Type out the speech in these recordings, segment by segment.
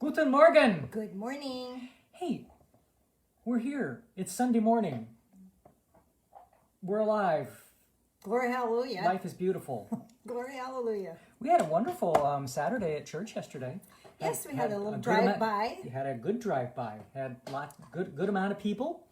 Guten Morgen. Good morning. Hey, we're here. It's Sunday morning. We're alive. Glory hallelujah. Life is beautiful. Glory hallelujah. We had a wonderful Saturday at church yesterday. Yes, we had a little drive-by. You had a good drive-by. Had good amount of people.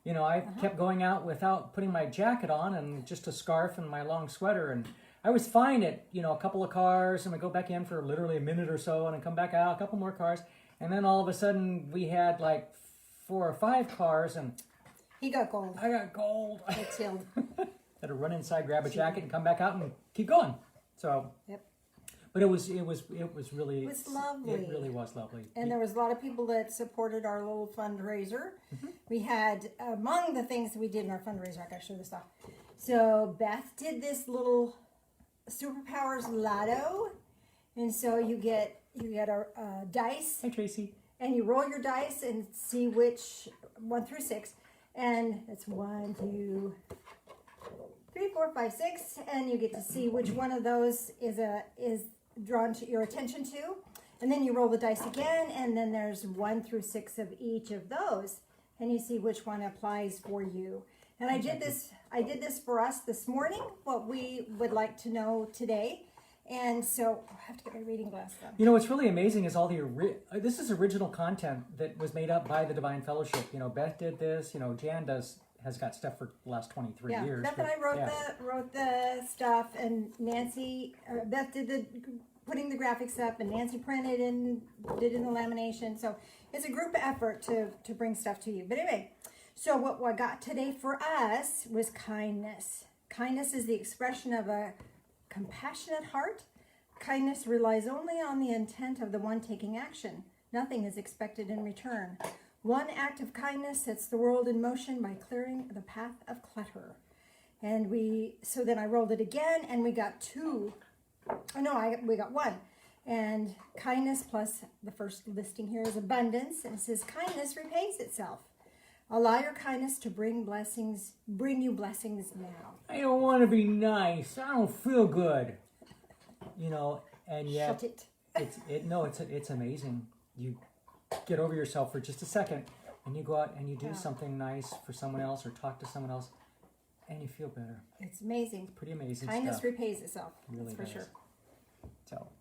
You know, I kept going out without putting my jacket on and just a scarf and my long sweater, and I was fine at, a couple of cars, and I go back in for literally a minute or so, and I come back out, a couple more cars, and then all of a sudden we had like 4 or 5 cars, and he got cold. I got cold. It's him. Had to run inside, grab a jacket, and come back out and keep going. So, yep. But it was really. It was lovely. It really was lovely. And there was a lot of people that supported our little fundraiser. Mm-hmm. We had, among the things that we did in our fundraiser, I got to show this off. So Beth did this little Superpowers Lotto, and so you get a dice. Hi, Tracy. And you roll your dice and see which 1 through 6, and it's 1, 2, 3, 4, 5, 6, and you get to see which one of those is drawn to your attention to, and then you roll the dice again, and then there's 1 through 6 of each of those, and you see which one applies for you. And I did this for us this morning, what we would like to know today. And so I have to get my reading glasses on. You know, what's really amazing is all this is original content that was made up by the Divine Fellowship. You know, Beth did this. You know, Jan has got stuff for the last 23 years. Beth and I wrote the stuff, and Beth did putting the graphics up, and Nancy printed and did in the lamination. So it's a group effort to bring stuff to you. But anyway, so what I got today for us was kindness. Kindness is the expression of a compassionate heart. Kindness relies only on the intent of the one taking action. Nothing is expected in return. One act of kindness sets the world in motion by clearing the path of clutter. And so then I rolled it again, and we got 2. Oh no, we got 1. And kindness plus the first listing here is abundance, and it says kindness repays itself. Allow your kindness to bring you blessings now. I don't want to be nice. I don't feel good. You know, and yet Shut it. it's amazing. You get over yourself for just a second, and you go out and you do something nice for someone else or talk to someone else, and you feel better. It's amazing. It's pretty amazing Kindness stuff. repays itself. It really that's for does. sure. So,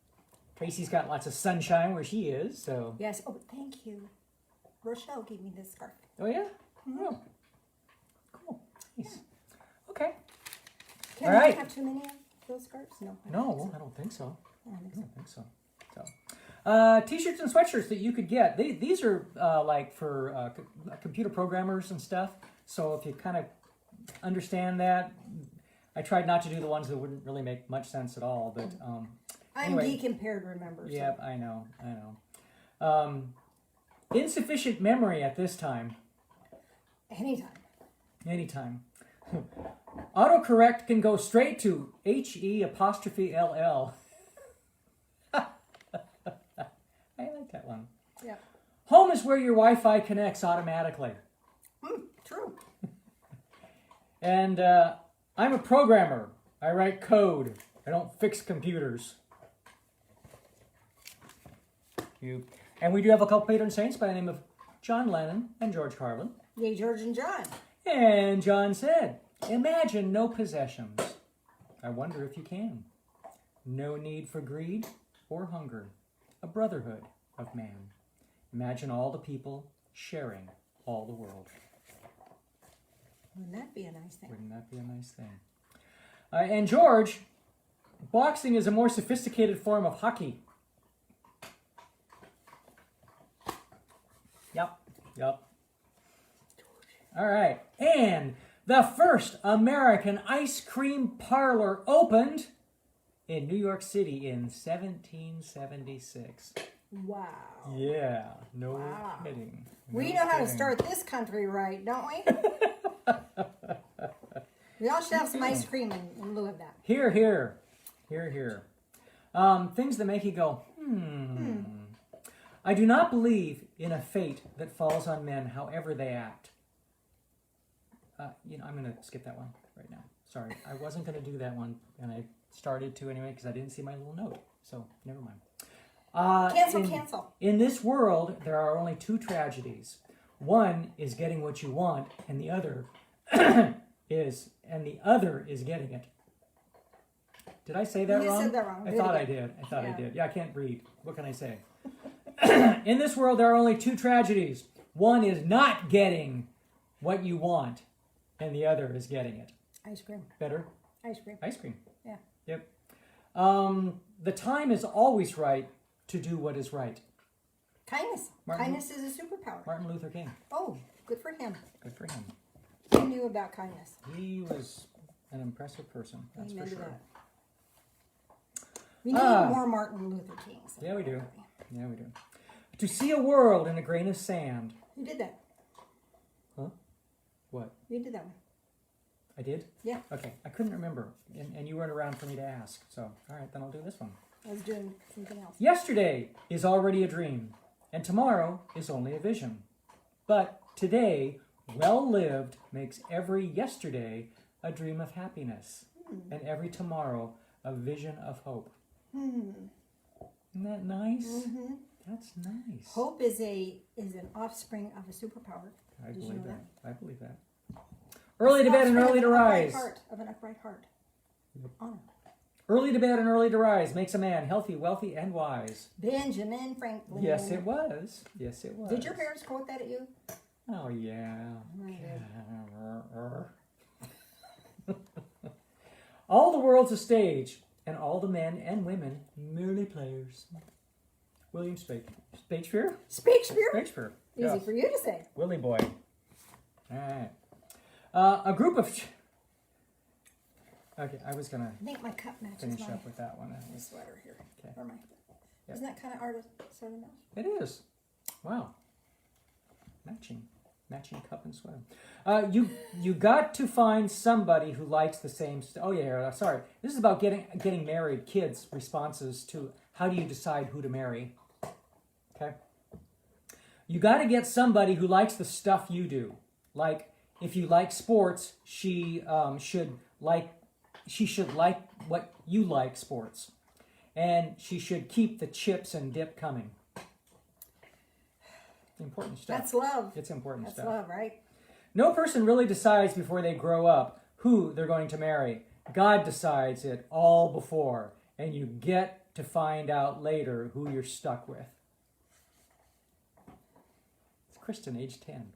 Tracy's got lots of sunshine where she is. So. Yes. Oh, thank you. Rochelle gave me this scarf. Oh yeah. Mm-hmm. Oh. Cool. Nice. Okay. Can All I right. have too many of those scarves? No. I don't think so. I don't think so. So, t-shirts and sweatshirts that you could get. These are like for computer programmers and stuff. So if you kind of understand that, I tried not to do the ones that wouldn't really make much sense at all. But anyway. I'm geek impaired, remember. Yeah, so. I know. Insufficient memory at this time. Anytime. Autocorrect can go straight to HE''LL. I like that one. Yeah. Home is where your Wi-Fi connects automatically. True. And I'm a programmer. I write code. I don't fix computers. And we do have a couple patron saints by the name of John Lennon and George Carlin. Yay, George and John. And John said, imagine no possessions. I wonder if you can. No need for greed or hunger. A brotherhood of man. Imagine all the people sharing all the world. Wouldn't that be a nice thing? Wouldn't that be a nice thing? And George, boxing is a more sophisticated form of hockey. Yep. All right. And the first American ice cream parlor opened in New York City in 1776. Wow. Yeah, no kidding. We know how to start this country right, don't we? We all should have some ice cream in lieu of that. Here. Things that make you go, I do not believe in a fate that falls on men, however they act. I'm going to skip that one right now. Sorry, I wasn't going to do that one, and I started to anyway because I didn't see my little note. So never mind. Cancel. In this world, there are only two tragedies. One is getting what you want, and the other is getting it. Did I say that You wrong? said that wrong. I Do it thought I again. did. I thought I Yeah. did. Yeah, I can't read. What can I say? In this world, there are only two tragedies. One is not getting what you want, and the other is getting it. Ice cream. Better? Ice cream. Ice cream. Yeah. Yep. The time is always right to do what is right. Kindness. Martin- Kindness is a superpower. Martin Luther King. Oh, good for him. Good for him. He knew about kindness. He was an impressive person, that's Amen for to sure. that. We need more Martin Luther Kings. Yeah, we do. Yeah, we do. To see a world in a grain of sand. You did that. Huh? What? You did that one. I did? Yeah. Okay. I couldn't remember. And you weren't around for me to ask. So, all right, then I'll do this one. I was doing something else. Yesterday is already a dream, and tomorrow is only a vision. But today, well lived, makes every yesterday a dream of happiness, and every tomorrow a vision of hope. Isn't that nice? Mm-hmm. That's nice. Hope is an offspring of a superpower. I Did you believe know that. I believe that. Early to bed and early to rise. Of an upright heart. Honor. Early to bed and early to rise makes a man healthy, wealthy, and wise. Benjamin Franklin. Yes, it was. Yes, it was. Did your parents quote that at you? Oh, yeah. All the world's a stage, and all the men and women merely players. William Shakespeare? Shakespeare? Shakespeare. Easy Yes. for you to say. Willie boy. All right. A group of... Okay, I was going to I think my cup matches finish my up with that one. sweater here. Okay. Or my, Yep. Isn't that kind of artist sort of match? It is. Wow. Matching cup and sweater. You got to find somebody who likes the same... Oh, yeah, sorry. This is about getting married, kids' responses to how do you decide who to marry. Okay? You got to get somebody who likes the stuff you do. Like, if you like sports, she should like what you like sports. And she should keep the chips and dip coming. Important stuff. That's love. It's important That's stuff. love, right? No person really decides before they grow up who they're going to marry. God decides it all before, and you get to find out later who you're stuck with. It's Kristen, age 10.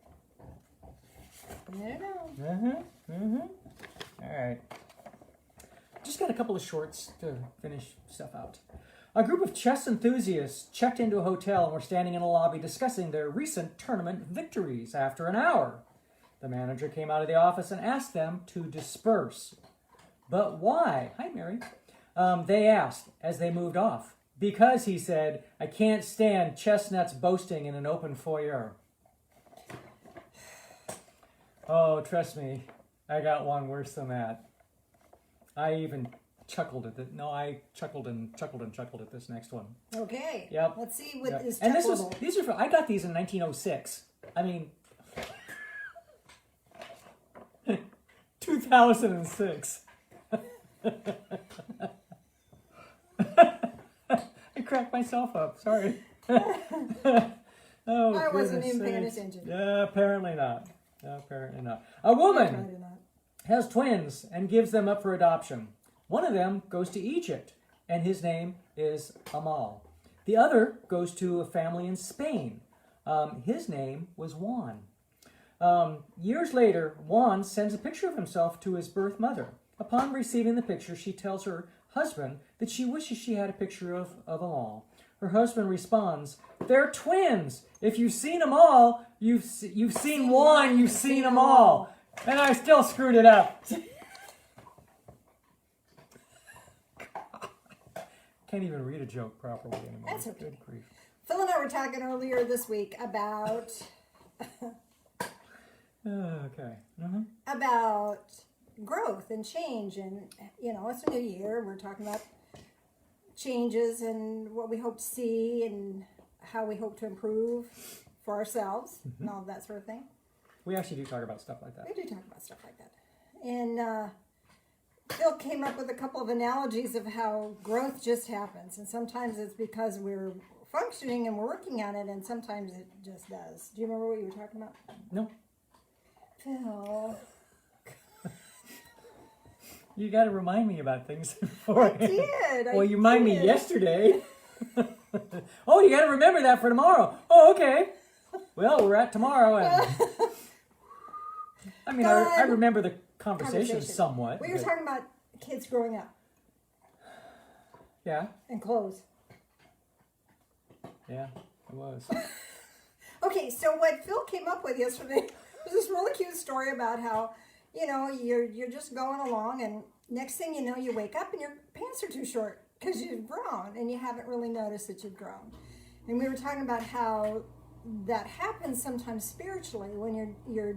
I know. All right. Just got a couple of shorts to finish stuff out. A group of chess enthusiasts checked into a hotel and were standing in a lobby discussing their recent tournament victories after an hour. The manager came out of the office and asked them to disperse. But why? Hi, Mary. They asked as they moved off. Because, he said, I can't stand chestnuts boasting in an open foyer. Oh, trust me, I got one worse than that. I even chuckled at it. No, I chuckled and chuckled at this next one. Okay. Yep. Let's see what Yep. is And chuckleable. these are I got these in 1906. I mean, 2006. I cracked myself up. Sorry. Oh, I wasn't goodness even paying sakes. attention. Yeah, apparently not. Apparently not. A I woman tried to not. has twins and gives them up for adoption. One of them goes to Egypt, and his name is Amal. The other goes to a family in Spain. His name was Juan. Years later, Juan sends a picture of himself to his birth mother. Upon receiving the picture, she tells her husband that she wishes she had a picture of Amal. Her husband responds, "They're twins. If you've seen them all, you've seen one, you've seen them all." And I still screwed it up. Can't even read a joke properly anymore. That's okay. Good grief. Phil and I were talking earlier this week about Okay. Mm-hmm. about growth and change, and it's a new year. We're talking about changes and what we hope to see and how we hope to improve for ourselves and all of that sort of thing. We actually do talk about stuff like that. We do talk about stuff like that. And Phil came up with a couple of analogies of how growth just happens, and sometimes it's because we're functioning and we're working on it, and sometimes it just does. Do you remember what you were talking about? No. Phil. You got to remind me about things before. I did. Well, you remind me yesterday. Oh, you got to remember that for tomorrow. Oh, okay. Well, we're at tomorrow, and I mean, I remember the conversation somewhat. We were talking about kids growing up. Yeah. And clothes. Yeah, it was. Okay, so what Phil came up with yesterday was this really cute story about how, you're just going along, and next thing you know, you wake up and your pants are too short because you've grown and you haven't really noticed that you've grown. And we were talking about how that happens sometimes spiritually when you're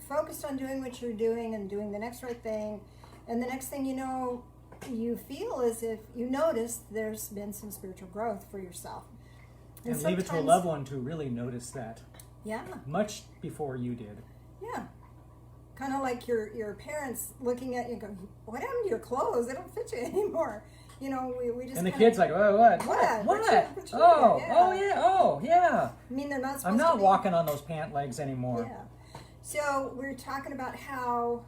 focused on doing what you're doing and doing the next right thing, and the next thing you know, you feel as if you notice there's been some spiritual growth for yourself. And leave it to a loved one to really notice that. Yeah. Much before you did. Yeah. Kind of like your parents looking at you and going, what happened to your clothes? They don't fit you anymore. We just. And the kid's like, oh, what? Oh, yeah. oh, yeah, oh, yeah. I mean, they're not supposed I'm not to be walking on those pant legs anymore. Yeah. So we're talking about how,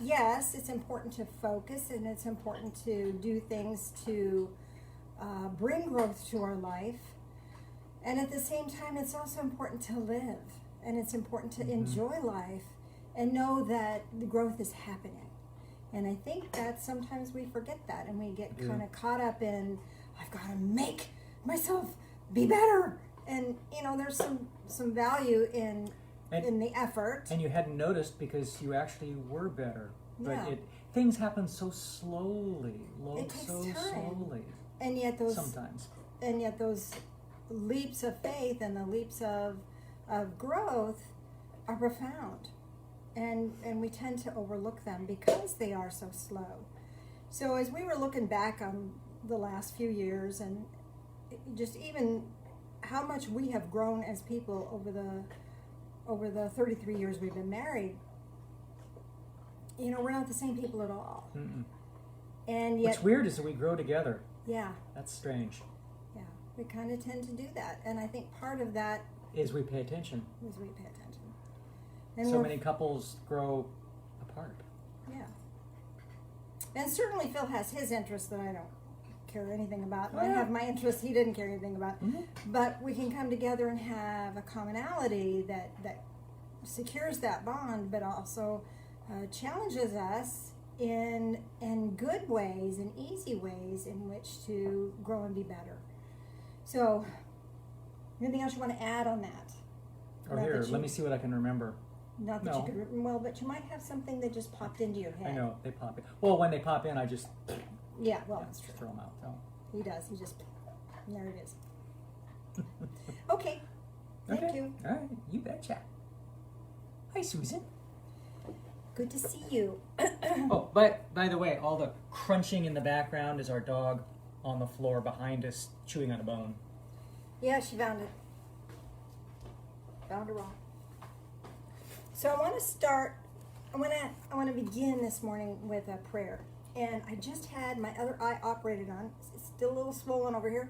yes, it's important to focus and it's important to do things to bring growth to our life. And at the same time, it's also important to live. And it's important to enjoy life and know that the growth is happening. And I think that sometimes we forget that and we get kind of caught up in, I've got to make myself be better. And, there's some value in the effort. And you hadn't noticed because you actually were better. But Yeah. things happen so slowly. It takes so time. slowly. And yet Sometimes. And yet those leaps of faith and the leaps of growth are profound. And we tend to overlook them because they are so slow. So as we were looking back on the last few years and just even how much we have grown as people over the 33 years we've been married, we're not the same people at all. Mm-mm. And yet, what's weird is that we grow together. Yeah. That's strange. Yeah, we kind of tend to do that. And I think part of that is we pay attention. And so many couples grow apart. Yeah. And certainly Phil has his interests that I don't care anything about. I have my interests he didn't care anything about. Mm-hmm. But we can come together and have a commonality that secures that bond, but also challenges us in good ways and easy ways in which to grow and be better. So, anything else you want to add on that? Let me see what I can remember. Not that you could, but you might have something that just popped into your head. I know, they pop in. Well, when they pop in, I just... that's true. Throw them out. So. He does. There it is. Okay. Thank you. All right. You betcha. Hi, Susan. Good to see you. Oh, by the way, all the crunching in the background is our dog on the floor behind us chewing on a bone. Yeah, she found it. Found a rock. So I want to start. I want to begin this morning with a prayer. And I just had my other eye operated on. It's still a little swollen over here,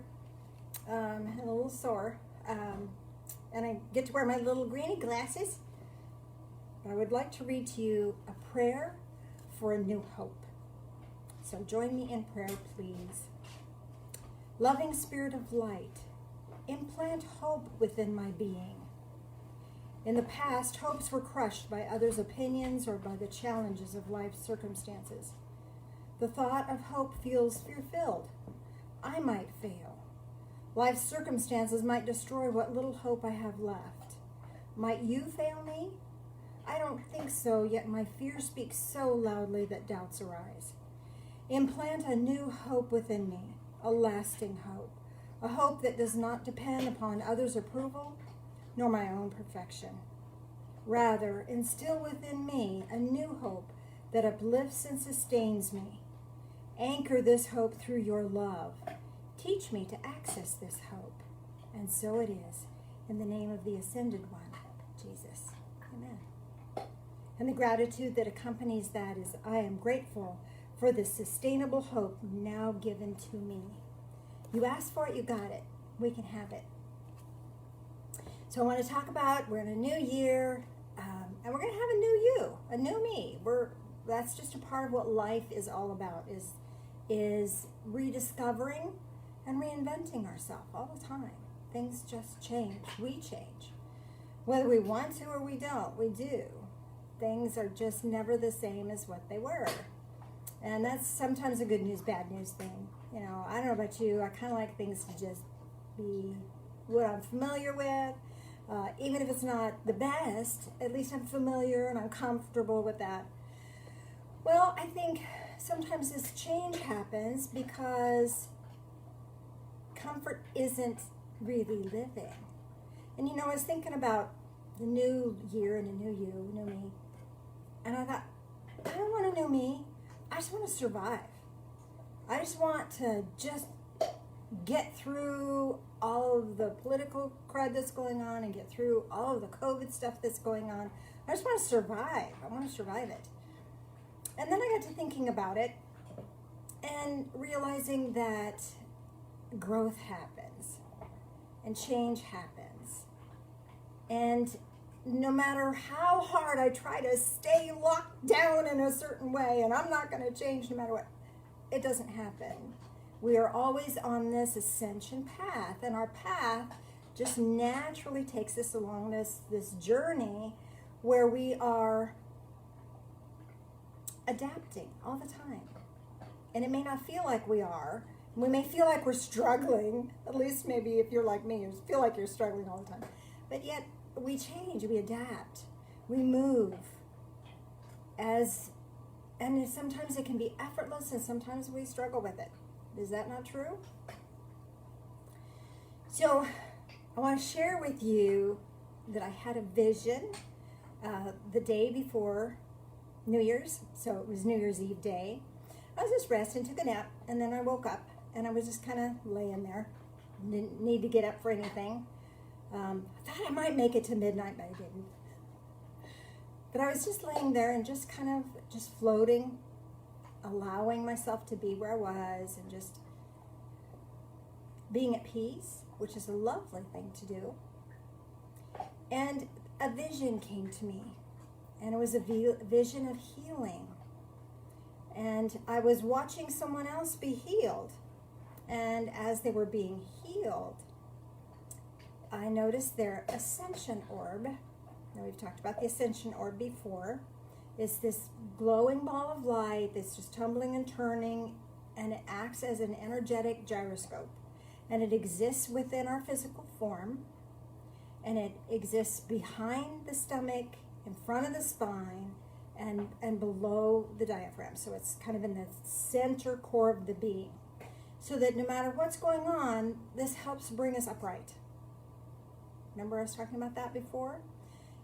and a little sore. And I get to wear my little greeny glasses. But I would like to read to you a prayer for a new hope. So join me in prayer, please. Loving Spirit of light, implant hope within my being. In the past, hopes were crushed by others' opinions or by the challenges of life's circumstances. The thought of hope feels fear-filled. I might fail. Life's circumstances might destroy what little hope I have left. Might you fail me? I don't think so, yet my fear speaks so loudly that doubts arise. Implant a new hope within me, a lasting hope, a hope that does not depend upon others' approval nor my own perfection. Rather, instill within me a new hope that uplifts and sustains me. Anchor this hope through your love. Teach me to access this hope. And so it is, in the name of the Ascended One, Jesus. Amen. And the gratitude that accompanies that is, I am grateful for the sustainable hope now given to me. You asked for it, you got it. We can have it. So I want to talk about, we're in a new year, and we're going to have a new you, a new me. That's just a part of what life is all about, is rediscovering and reinventing ourselves all the time. Things just change. We change. Whether we want to or we don't, we do. Things are just never the same as what they were. And that's sometimes a good news, bad news thing. You know, I don't know about you, I kind of like things to just be what I'm familiar with. Even if it's not the best, at least I'm familiar and I'm comfortable with that. Well, I think sometimes this change happens because comfort isn't really living. And you know, I was thinking about the new year and a new you, new me. And I thought, I don't want a new me. I just want to survive. I just want to just get through all of the political crud that's going on and get through all of the COVID stuff that's going on. I just want to survive. I want to survive it. And then I got to thinking about it and realizing that growth happens and change happens. And no matter how hard I try to stay locked down in a certain way, and I'm not going to change no matter what, it doesn't happen. We are always on this ascension path, and our path just naturally takes us along this journey where we are adapting all the time. And it may not feel like we are. We may feel like we're struggling, at least maybe if you're like me, you feel like you're struggling all the time. But yet, we change, we adapt, we move. And sometimes it can be effortless, and sometimes we struggle with it. Is that not true? So I want to share with you that I had a vision the day before New Year's. So it was New Year's Eve day. I was just resting, took a nap, and then I woke up, and I was just kind of laying there. Didn't need to get up for anything. I thought I might make it to midnight, but I didn't. But I was just laying there and just kind of just floating, allowing myself to be where I was and just being at peace, which is a lovely thing to do. And a vision came to me, and it was a vision of healing. And I was watching someone else be healed. And as they were being healed, I noticed their ascension orb. Now, we've talked about the ascension orb before. It's this glowing ball of light that's just tumbling and turning, and it acts as an energetic gyroscope. And it exists within our physical form, and it exists behind the stomach, in front of the spine, and below the diaphragm. So it's kind of in the center core of the being. So that no matter what's going on, this helps bring us upright. Remember I was talking about that before?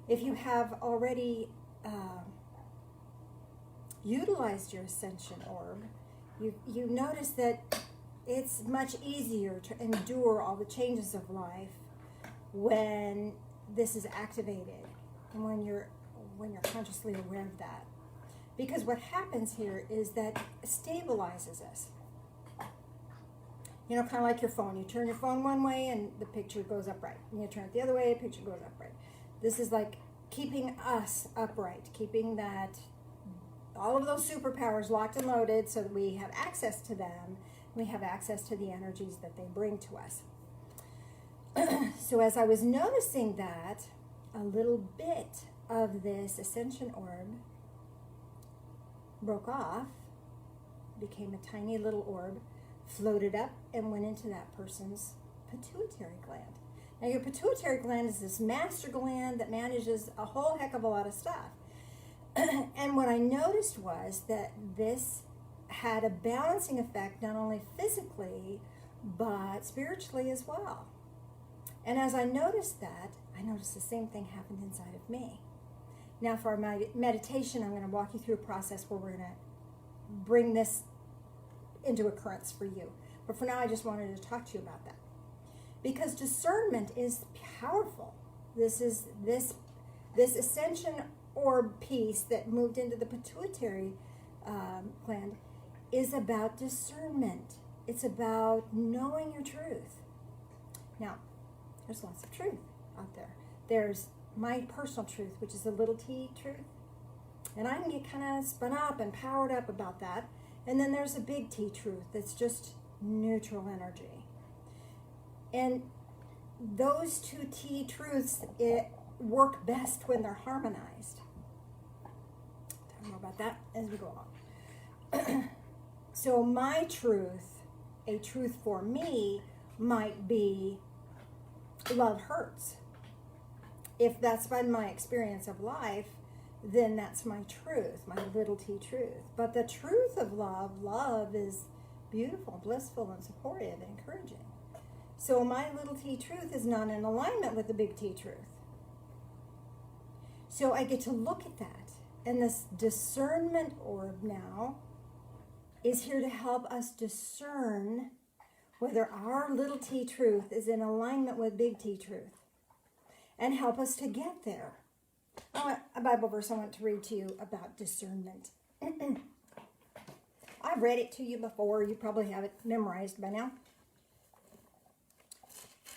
If you have already utilized your ascension orb, you notice that it's much easier to endure all the changes of life when this is activated and when you're consciously aware of that. Because what happens here is that it stabilizes us. You know, kind of like your phone. You turn your phone one way and the picture goes upright. And you turn it the other way, the picture goes upright. This is like keeping us upright, keeping that, all of those superpowers locked and loaded so that we have access to them. We have access to the energies that they bring to us. So as I was noticing that, a little bit of this ascension orb broke off, became a tiny little orb, floated up and went into that person's pituitary gland. Now, your pituitary gland is this master gland that manages a whole heck of a lot of stuff. And what I noticed was that this had a balancing effect not only physically, but spiritually as well. And as I noticed that, I noticed the same thing happened inside of me. Now, for my meditation, I'm going to walk you through a process where we're going to bring this into occurrence for you. But for now, I just wanted to talk to you about that. Because discernment is powerful. This ascension orb piece that moved into the pituitary gland is about discernment. It's about knowing your truth. Now, there's lots of truth out there. There's my personal truth, which is a little t truth. And I can get kind of spun up and powered up about that. And then there's a big T truth that's just neutral energy. And those two T truths work best when they're harmonized. Talk more about that as we go along. So my truth, a truth for me, might be love hurts. If that's been my experience of life, then that's my truth, my little t truth. But the truth of love is beautiful, blissful, and supportive and encouraging. So my little t truth is not in alignment with the big T truth. So I get to look at that. And this discernment orb now is here to help us discern whether our little t truth is in alignment with big T truth and help us to get there. A Bible verse I want to read to you about discernment. I've read it to you before. You probably have it memorized by now.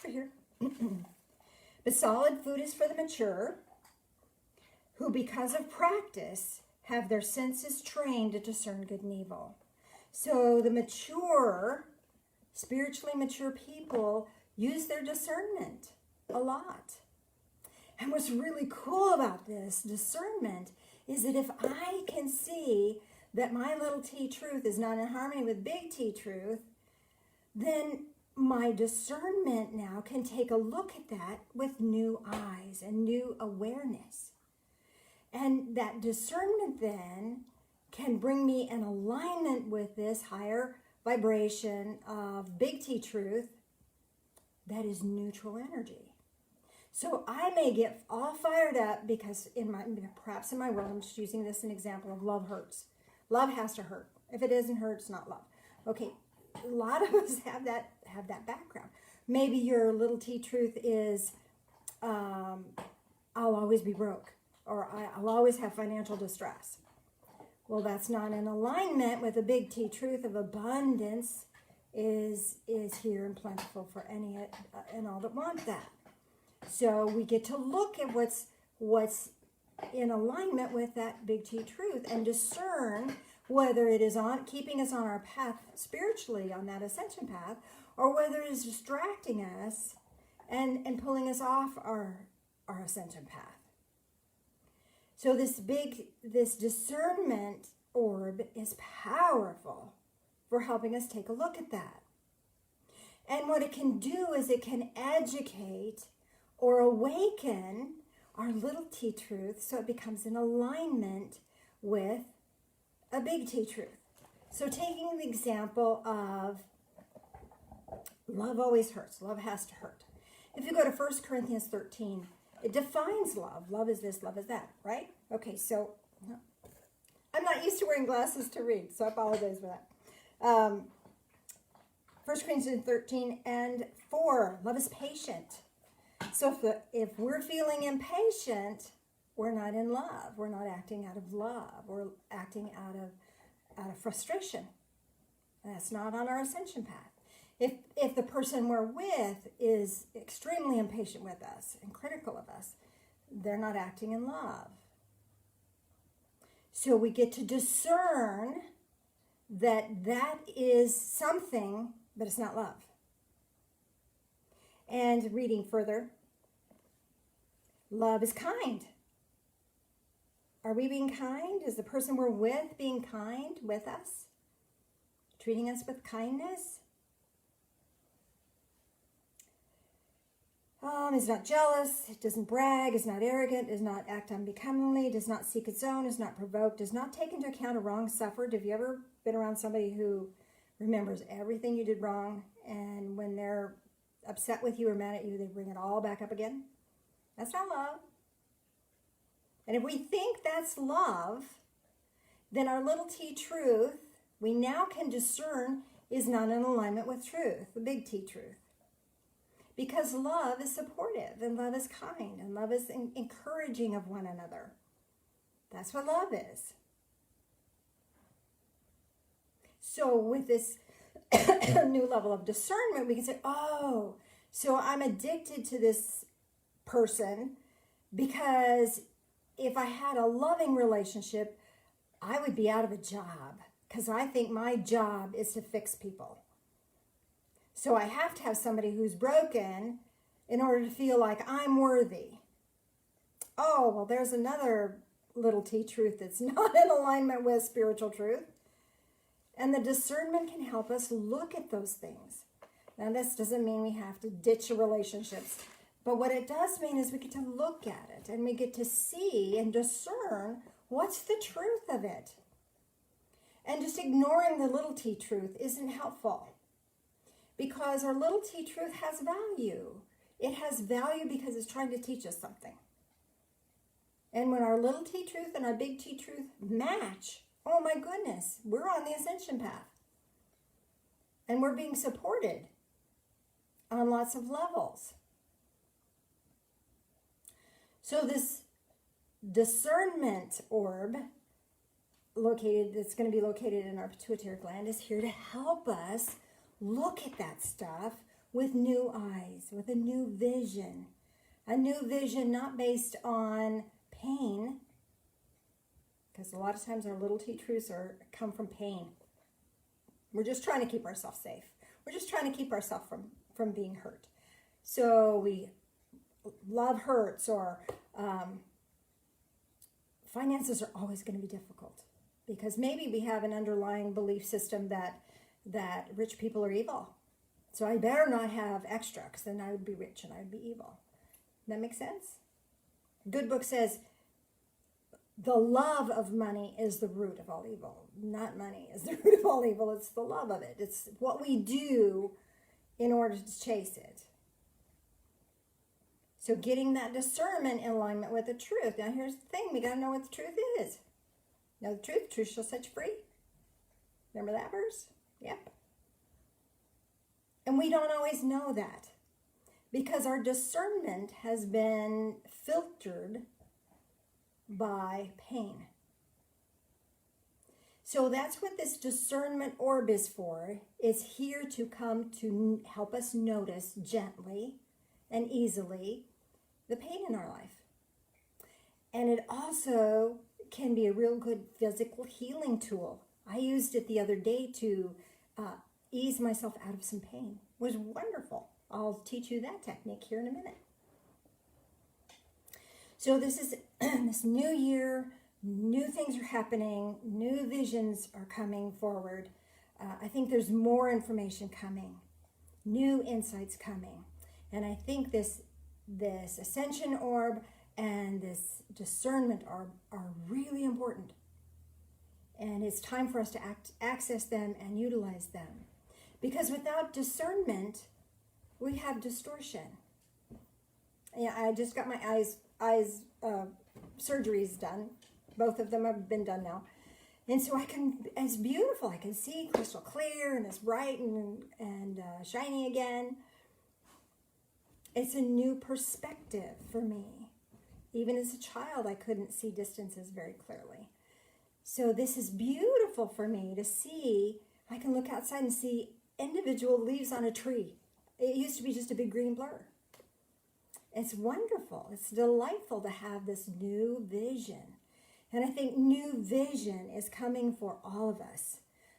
Right here. But solid food is for the mature, who because of practice have their senses trained to discern good and evil. So the mature, spiritually mature people use their discernment a lot. And what's really cool about this discernment is that if I can see that my little t truth is not in harmony with big T truth, then my discernment now can take a look at that with new eyes and new awareness. And that discernment then can bring me in alignment with this higher vibration of big T truth that is neutral energy. So I may get all fired up because perhaps in my world, I'm just using this as an example of love hurts. Love has to hurt. If it doesn't hurt, it's not love. Okay, a lot of us have that background. Maybe your little T truth is, I'll always be broke, or I'll always have financial distress. Well, that's not in alignment with the big T truth of abundance is here and plentiful for any and all that want that. So we get to look at what's in alignment with that big T truth and discern whether it is keeping us on our path spiritually, on that ascension path, or whether it is distracting us and pulling us off our ascension path. So this discernment orb is powerful for helping us take a look at that. And what it can do is it can educate or awaken our little T truth so it becomes in alignment with a big T truth. So taking the example of love always hurts, love has to hurt. If you go to 1 Corinthians 13, it defines love. Love is this, love is that, right? Okay, so I'm not used to wearing glasses to read, so I apologize for that. 1 Corinthians 13 and 4, love is patient. So if we're feeling impatient, we're not in love. We're not acting out of love. We're acting out of frustration. That's not on our ascension path. If the person we're with is extremely impatient with us and critical of us, they're not acting in love. So we get to discern that is something, but it's not love. And reading further, love is kind. Are we being kind? Is the person we're with being kind with us? Treating us with kindness? Is not jealous, doesn't brag, is not arrogant, does not act unbecomingly, does not seek its own, is not provoked, does not take into account a wrong suffered. Have you ever been around somebody who remembers everything you did wrong, and when they're upset with you or mad at you, they bring it all back up again? That's not love. And if we think that's love, then our little T truth, we now can discern, is not in alignment with truth, the big T truth. Because love is supportive, and love is kind, and love is encouraging of one another. That's what love is. So with this new level of discernment, we can say, oh, so I'm addicted to this person because if I had a loving relationship, I would be out of a job because I think my job is to fix people. So I have to have somebody who's broken in order to feel like I'm worthy. Oh, well, there's another little T truth that's not in alignment with spiritual truth. And the discernment can help us look at those things. Now, this doesn't mean we have to ditch relationships, but what it does mean is we get to look at it and we get to see and discern what's the truth of it. And just ignoring the little T truth isn't helpful because our little T truth has value. It has value because it's trying to teach us something. And when our little T truth and our big T truth match, oh my goodness, we're on the ascension path. And we're being supported on lots of levels. So this discernment orb that's going to be located in our pituitary gland is here to help us look at that stuff with new eyes, with a new vision. A new vision not based on pain, because a lot of times our little T truths come from pain. We're just trying to keep ourselves safe. We're just trying to keep ourselves from being hurt. So love hurts, or finances are always going to be difficult because maybe we have an underlying belief system that rich people are evil. So I better not have extra because then I would be rich and I would be evil. That makes sense? Good book says the love of money is the root of all evil. Not money is the root of all evil. It's the love of it. It's what we do in order to chase it. So getting that discernment in alignment with the truth. Now here's the thing. We got to know what the truth is. Know the truth shall set you free. Remember that verse? Yep. And we don't always know that because our discernment has been filtered by pain. So that's what this discernment orb is for. It's here to come to help us notice gently and easily the pain in our life. And it also can be a real good physical healing tool. I used it the other day to ease myself out of some pain. It was wonderful. I'll teach you that technique here in a minute. So this is this new year, new things are happening, new visions are coming forward. I think there's more information coming, new insights coming. And I think this ascension orb and this discernment orb are really important. And it's time for us to access them and utilize them. Because without discernment, we have distortion. Yeah, I just got my eyes surgeries done. Both of them have been done now. And so it's beautiful. I can see crystal clear and it's bright and shiny again. It's a new perspective for me. Even as a child, I couldn't see distances very clearly. So this is beautiful for me to see. I can look outside and see individual leaves on a tree. It used to be just a big green blur. It's wonderful. It's delightful to have this new vision. And I think new vision is coming for all of us.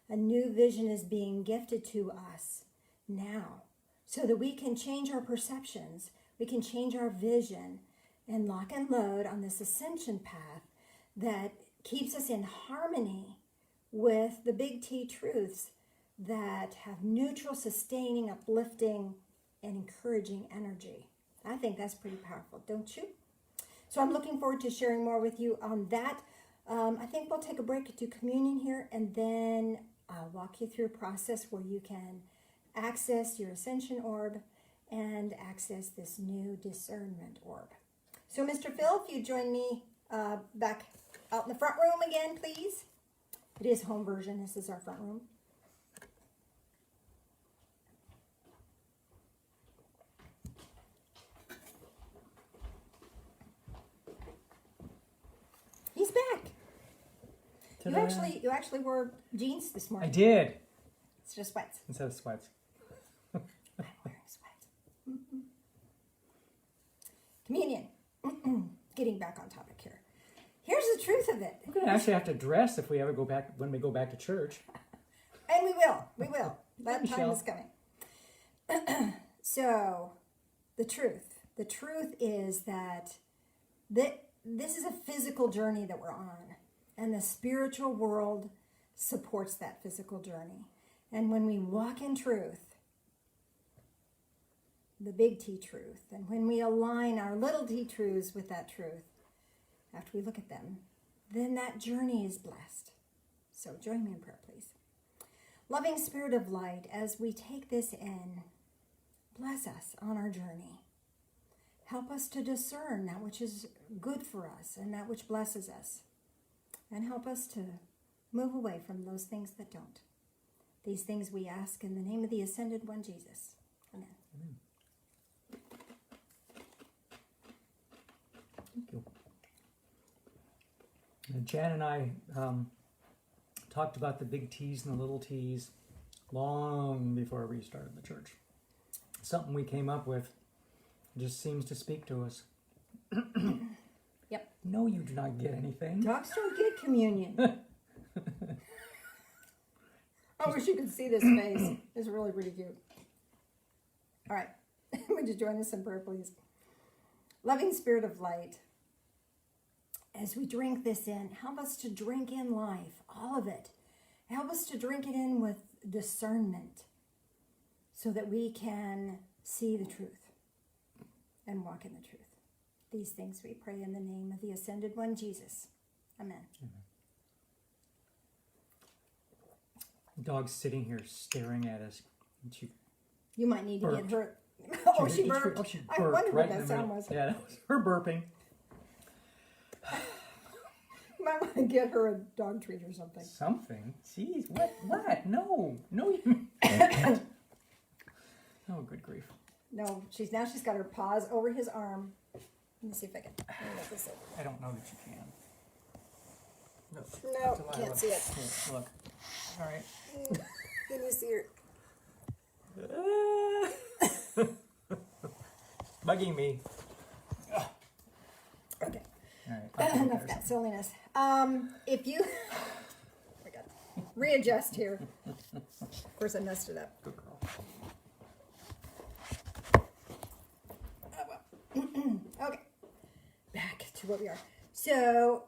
A new vision is being gifted to us now so that we can change our perceptions, we can change our vision and lock and load on this ascension path that keeps us in harmony with the big T truths that have neutral, sustaining, uplifting, and encouraging energy. I think that's pretty powerful, don't you? So I'm looking forward to sharing more with you on that. I think we'll take a break to communion here, and then I'll walk you through a process where you can access your ascension orb and access this new discernment orb. So Mr. Phill, if you join me back out in the front room again, please. It is home version. This is our front room. He's back. back. Ta-da. You actually wore jeans this I morning. did. It's just sweats. Instead of sweats. I'm wearing sweats. Communion. Getting back on topic here. Here's the truth of it. We're going to actually have to dress if we ever go back, when we go back to church. And we will. We will. That time Michelle. is coming. So, the truth. The truth is that this is a physical journey that we're on. And the spiritual world supports that physical journey. And when we walk in truth, the big T truth, and when we align our little T truths with that truth, after we look at them, then that journey is blessed. So join me in prayer, please. Loving Spirit of Light, as we take this in, bless us on our journey. Help us to discern that which is good for us and that which blesses us. And help us to move away from those things that don't. These things we ask in the name of the Ascended One, Jesus. Amen. Thank you. Jan and I talked about the big T's and the little T's long before we started the church. Something we came up with just seems to speak to us. Yep. No, you do not get anything. Dogs don't get communion. I wish you could see this face. It's really pretty cute. All right. Would you join us in prayer, please? Loving Spirit of Light, as we drink this in, help us to drink in life, all of it. Help us to drink it in with discernment so that we can see the truth and walk in the truth. These things we pray in the name of the Ascended One, Jesus. Amen. The dog's sitting here staring at us. And she You might need to burped. get her. Oh, she burped. Oh, she I burped wondered right what in that the sound middle. was. Yeah, that was her burping. You might want to get her a dog treat or something. Something? Jeez, what? No, you Oh, good grief. No, she's got her paws over his arm. Let me see if I can. Let me make this over. I don't know that you can. No, Delilah. can't see it. Here, look. All right. Can you see her? Bugging me. Okay. All right. I'll take Enough care of of that silliness. If you, oh my God, readjust here. Of course, I messed it up. Good girl. Oh well. Okay. Back to what we are. So,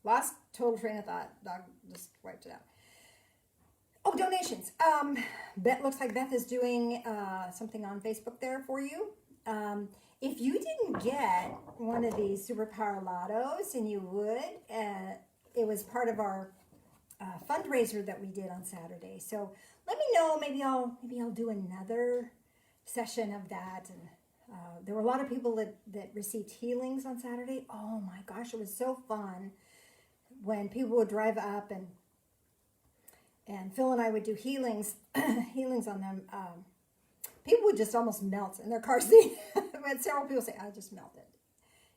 lost total train of thought. Dog just wiped it out. Oh, donations. Looks like Beth is doing something on Facebook there for you. If you didn't get one of these Superpower Lottos, and you would, it was part of our fundraiser that we did on Saturday. So let me know. Maybe I'll do another session of that. And there were a lot of people that received healings on Saturday. Oh my gosh, it was so fun when people would drive up and Phil and I would do healings on them. People would just almost melt in their car seat. We had several people say, "I just melted,"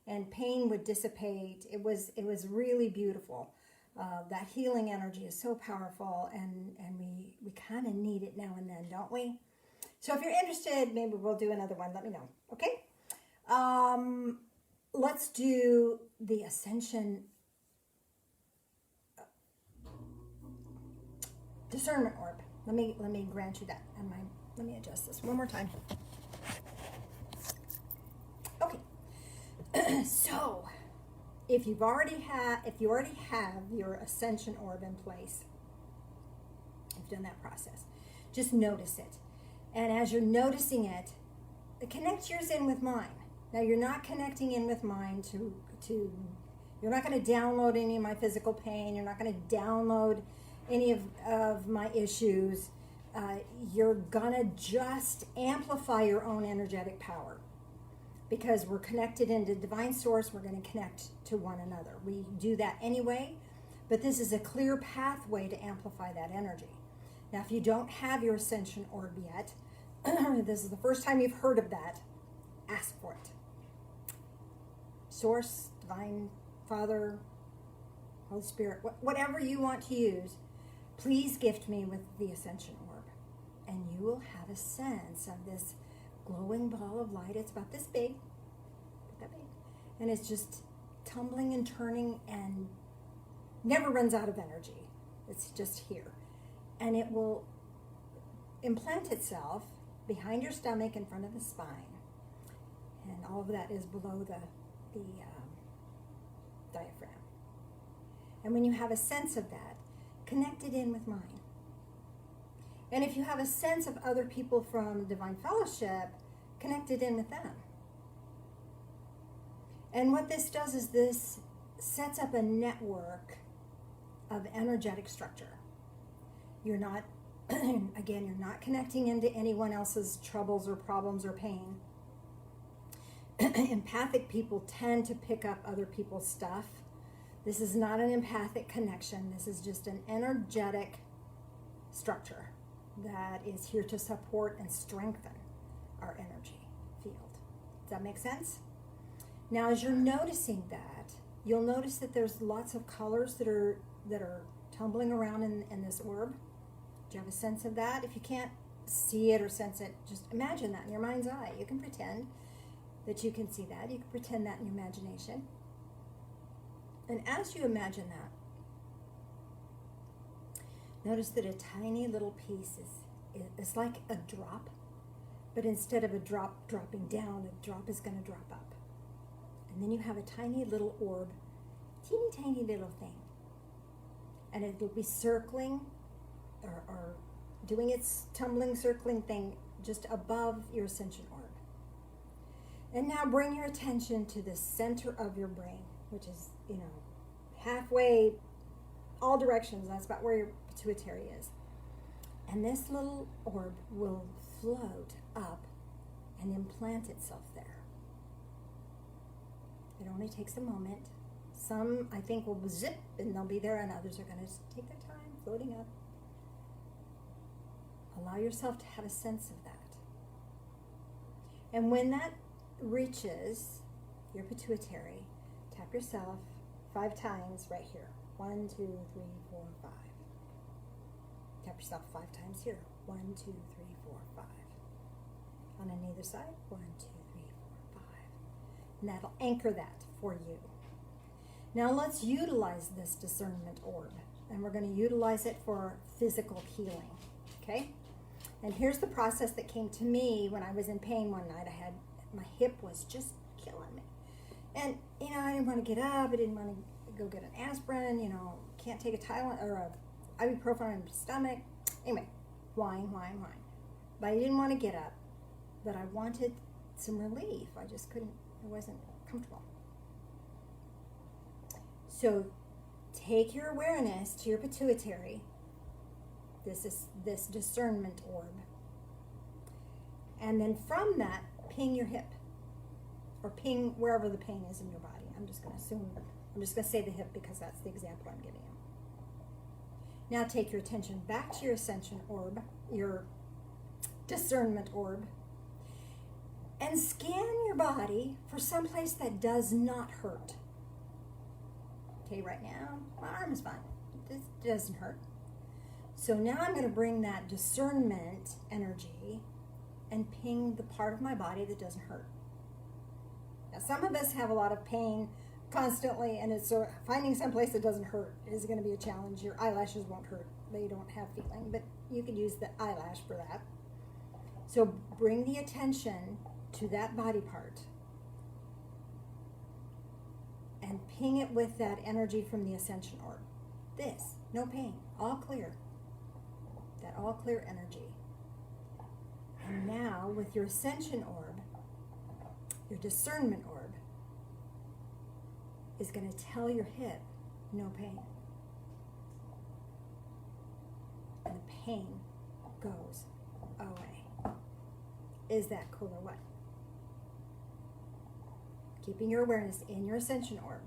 and pain would dissipate. It was really beautiful. That healing energy is so powerful, and we kind of need it now and then, don't we? So if you're interested, maybe we'll do another one. Let me know. Okay. Let's do the Ascension Discernment Orb. Let me grant you that. Let me adjust this one more time. Okay. So, if you already have your Ascension Orb in place, you've done that process. Just notice it, and as you're noticing it, connect yours in with mine. Now, you're not connecting in with mine to. You're not going to download any of my physical pain. You're not going to download any of my issues. You're gonna just amplify your own energetic power, because we're connected into divine source. We're going to connect to one another. We do that anyway, but this is a clear pathway to amplify that energy. Now, if you don't have your Ascension Orb yet, this is the first time you've heard of that, ask for it. Source, Divine Father, Holy Spirit, whatever you want to use, please gift me with the Ascension Orb. And you will have a sense of this glowing ball of light. It's about this big, that big, and it's just tumbling and turning and never runs out of energy. It's just here. And it will implant itself behind your stomach in front of the spine. And all of that is below the diaphragm. And when you have a sense of that, connect it in with mine. And if you have a sense of other people from Divine Fellowship, connect it in with them. And what this does is this sets up a network of energetic structure. You're not, again, you're not connecting into anyone else's troubles or problems or pain. Empathic people tend to pick up other people's stuff. This is not an empathic connection. This is just an energetic structure that is here to support and strengthen our energy field. Does that make sense? Now, as you're noticing that, you'll notice that there's lots of colors that are tumbling around in this orb. Do you have a sense of that? If you can't see it or sense it, just imagine that in your mind's eye. You can pretend that you can see that. You can pretend that in your imagination. And as you imagine that, notice that a tiny little piece is like a drop, but instead of a drop dropping down, a drop is going to drop up. And then you have a tiny little orb, teeny tiny little thing. And it will be circling or doing its tumbling, circling thing just above your ascension orb. And now bring your attention to the center of your brain, which is, halfway, all directions. That's about where your pituitary is. And this little orb will float up and implant itself there. It only takes a moment. Some, I think, will zip and they'll be there, and others are going to take their time floating up. Allow yourself to have a sense of that. And when that reaches your pituitary, tap yourself 5 times right here. 1, 2, 3, 4, 5. Tap yourself 5 times here. 1, 2, 3, 4, 5. On either side. 1, 2, 3, 4, 5. And that'll anchor that for you. Now let's utilize this discernment orb. And we're going to utilize it for physical healing. Okay? And here's the process that came to me when I was in pain one night. My hip was just killing me. And, I didn't want to get up. I didn't want to go get an aspirin. Can't take a Tylenol or a ibuprofen in my stomach. Anyway, whine. But I didn't want to get up. But I wanted some relief. I just couldn't, it wasn't comfortable. So take your awareness to your pituitary. This is this discernment orb. And then from that, ping your hip. Or ping wherever the pain is in your body. I'm just going to say the hip because that's the example I'm giving you. Now take your attention back to your ascension orb, your discernment orb, and scan your body for some place that does not hurt. Okay, right now, my arm is fine. This doesn't hurt. So now I'm going to bring that discernment energy and ping the part of my body that doesn't hurt. Now, some of us have a lot of pain constantly, and it's finding some place that doesn't hurt is going to be a challenge. Your eyelashes won't hurt. They don't have feeling, but you could use the eyelash for that. So bring the attention to that body part and ping it with that energy from the ascension orb. This, no pain, all clear. That all clear energy. And now with your ascension orb, your discernment orb is going to tell your hip, no pain. And the pain goes away. Is that cool or what? Keeping your awareness in your ascension orb.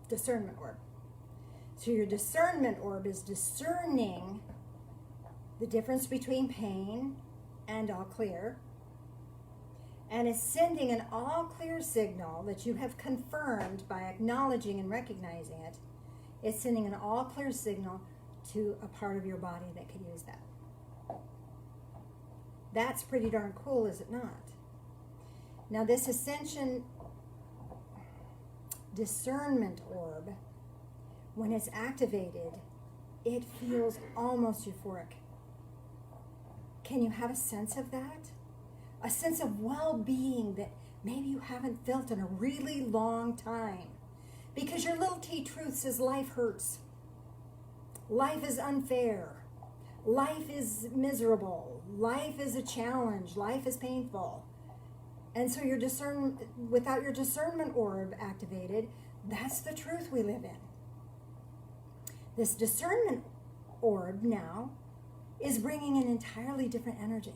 Discernment orb. So your discernment orb is discerning the difference between pain and all clear. and is sending an all clear signal that you have confirmed by acknowledging and recognizing it. It's sending an all clear signal to a part of your body that could use that. That's pretty darn cool, is it not? Now this ascension discernment orb, when it's activated, it feels almost euphoric. Can you have a sense of that? A sense of well-being that maybe you haven't felt in a really long time. Because your little T truth says life hurts. Life is unfair. Life is miserable. Life is a challenge. Life is painful. And so without your discernment orb activated, that's the truth we live in. This discernment orb now is bringing an entirely different energy.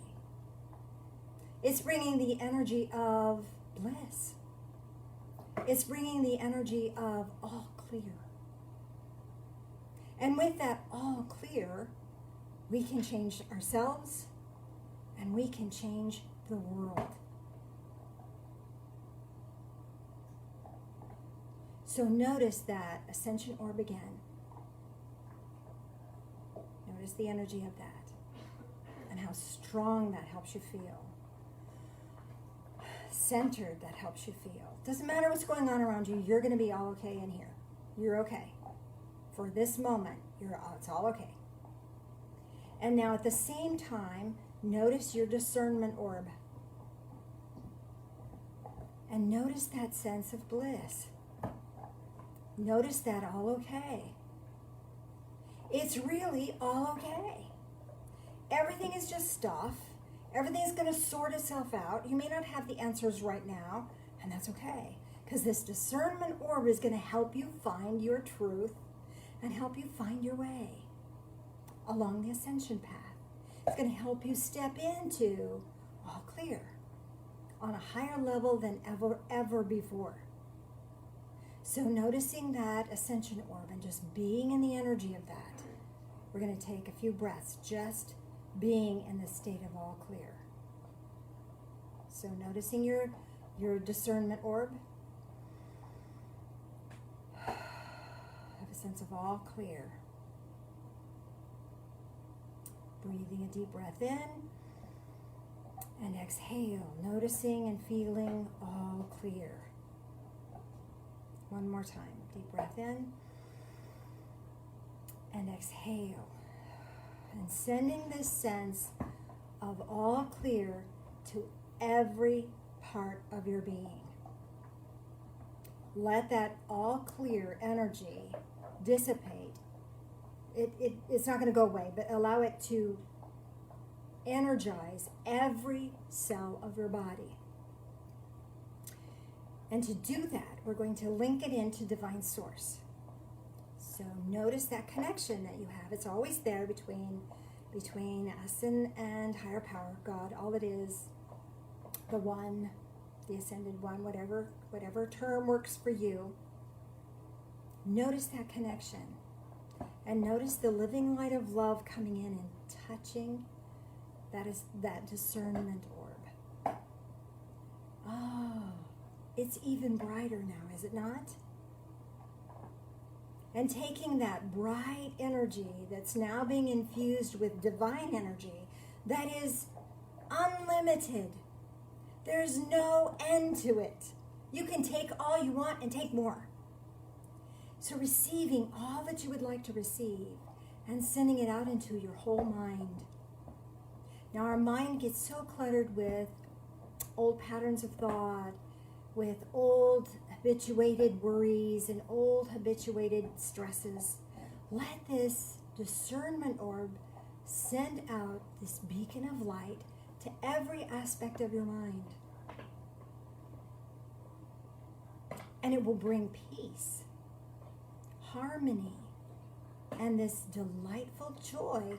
It's bringing the energy of bliss. It's bringing the energy of all clear. And with that all clear, we can change ourselves and we can change the world. So notice that ascension orb again. Notice the energy of that and how strong that helps you feel. Centered, that helps you feel. Doesn't matter what's going on around you, you're going to be all okay in here. You're okay. For this moment, it's all okay. And now at the same time, notice your discernment orb. And notice that sense of bliss. Notice that all okay. It's really all okay. Everything is just stuff. Everything is going to sort itself out. You may not have the answers right now, and that's okay. Because this discernment orb is going to help you find your truth and help you find your way along the ascension path. It's going to help you step into all clear on a higher level than ever before. So noticing that ascension orb and just being in the energy of that, we're going to take a few breaths just being in the state of all clear. So noticing your discernment orb. Have a sense of all clear. Breathing a deep breath in and exhale, noticing and feeling all clear. One more time. Deep breath in and exhale. And sending this sense of all clear to every part of your being. Let that all clear energy dissipate. It's not going to go away, but allow it to energize every cell of your body. And to do that, we're going to link it into Divine Source. So notice that connection that you have. It's always there between us and higher power, God, all it is, the one, the ascended one, whatever term works for you. Notice that connection. And notice the living light of love coming in and touching that discernment orb. Oh, it's even brighter now, is it not? And taking that bright energy that's now being infused with divine energy that is unlimited. There's no end to it. You can take all you want and take more. So receiving all that you would like to receive and sending it out into your whole mind. Now our mind gets so cluttered with old patterns of thought, with old habituated worries and old habituated stresses. Let this discernment orb send out this beacon of light to every aspect of your mind. And it will bring peace, harmony, and this delightful joy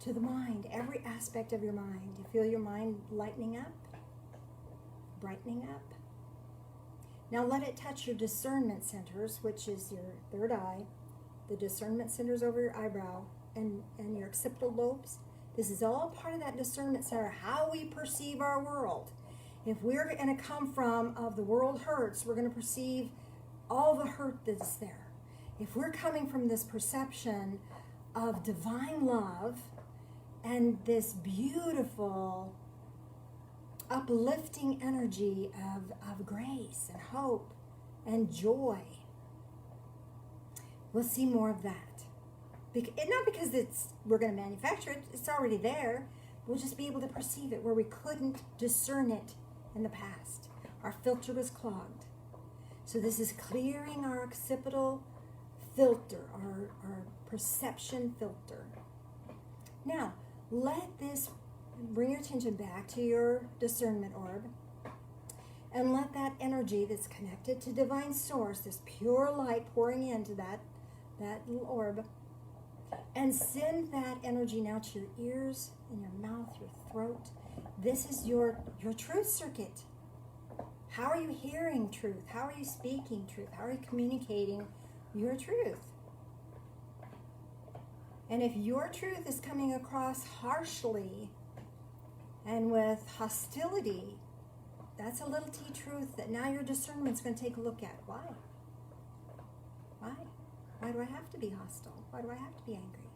to the mind, every aspect of your mind. You feel your mind lightening up, brightening up? Now let it touch your discernment centers, which is your third eye, the discernment centers over your eyebrow, and your occipital lobes. This is all part of that discernment center, how we perceive our world. If we're going to come from of the world hurts, we're going to perceive all the hurt that's there. If we're coming from this perception of divine love and this beautiful uplifting energy of grace and hope and joy, we'll see more of that. Not because we're going to manufacture it, it's already there. We'll just be able to perceive it where we couldn't discern it in the past. Our filter was clogged. So this is clearing our occipital filter, our perception filter. Now, bring your attention back to your discernment orb, and let that energy that's connected to divine source, this pure light pouring into that little orb, and send that energy now to your ears, in your mouth, your throat. This is your truth circuit. How are you hearing truth? How are you speaking truth? How are you communicating your truth? And if your truth is coming across harshly and with hostility, that's a little T truth that now your discernment's going to take a look at. Why? Why? Why do I have to be hostile? Why do I have to be angry?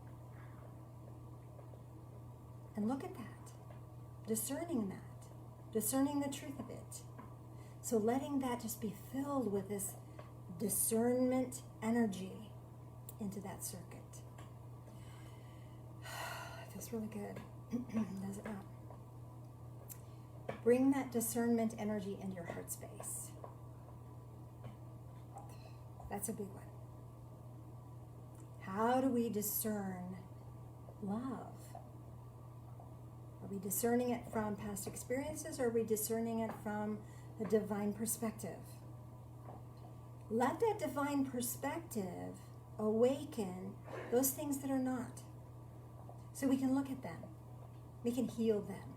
And look at that. Discerning the truth of it. So letting that just be filled with this discernment energy into that circuit. It feels really good. Does it not? Bring that discernment energy into your heart space. That's a big one. How do we discern love? Are we discerning it from past experiences, or are we discerning it from a divine perspective? Let that divine perspective awaken those things that are not. So we can look at them. We can heal them.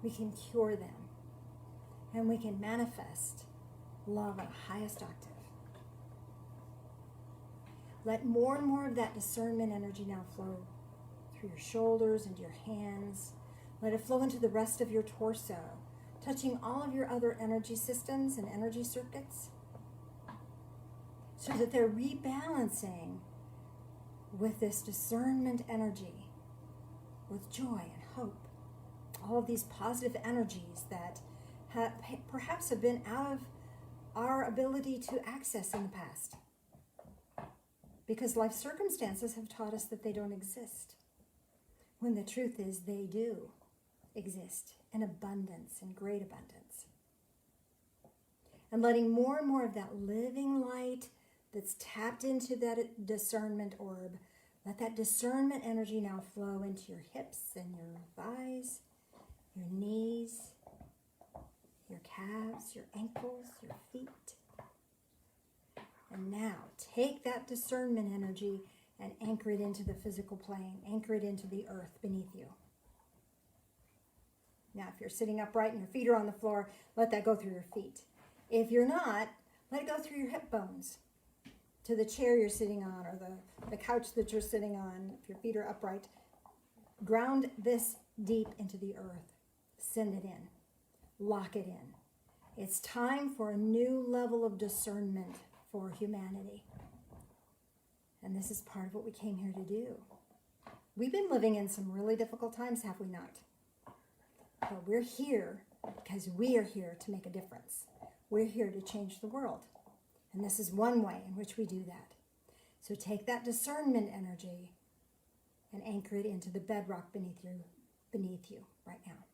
We can cure them. And we can manifest love on the highest octave. Let more and more of that discernment energy now flow through your shoulders, into your hands. Let it flow into the rest of your torso, touching all of your other energy systems and energy circuits, so that they're rebalancing with this discernment energy, with joy and hope. All of these positive energies that perhaps have been out of our ability to access in the past, because life circumstances have taught us that they don't exist, when the truth is they do exist in abundance, in great abundance. And letting more and more of that living light that's tapped into that discernment orb, let that discernment energy now flow into your hips and your thighs, your knees, your calves, your ankles, your feet. And now take that discernment energy and anchor it into the physical plane, anchor it into the earth beneath you. Now, if you're sitting upright and your feet are on the floor, let that go through your feet. If you're not, let it go through your hip bones to the chair you're sitting on, or the couch that you're sitting on, if your feet are upright. Ground this deep into the earth. Send it in. Lock it in. It's time for a new level of discernment for humanity. And this is part of what we came here to do. We've been living in some really difficult times, have we not? But we're here because we are here to make a difference. We're here to change the world. And this is one way in which we do that. So take that discernment energy and anchor it into the bedrock beneath you right now.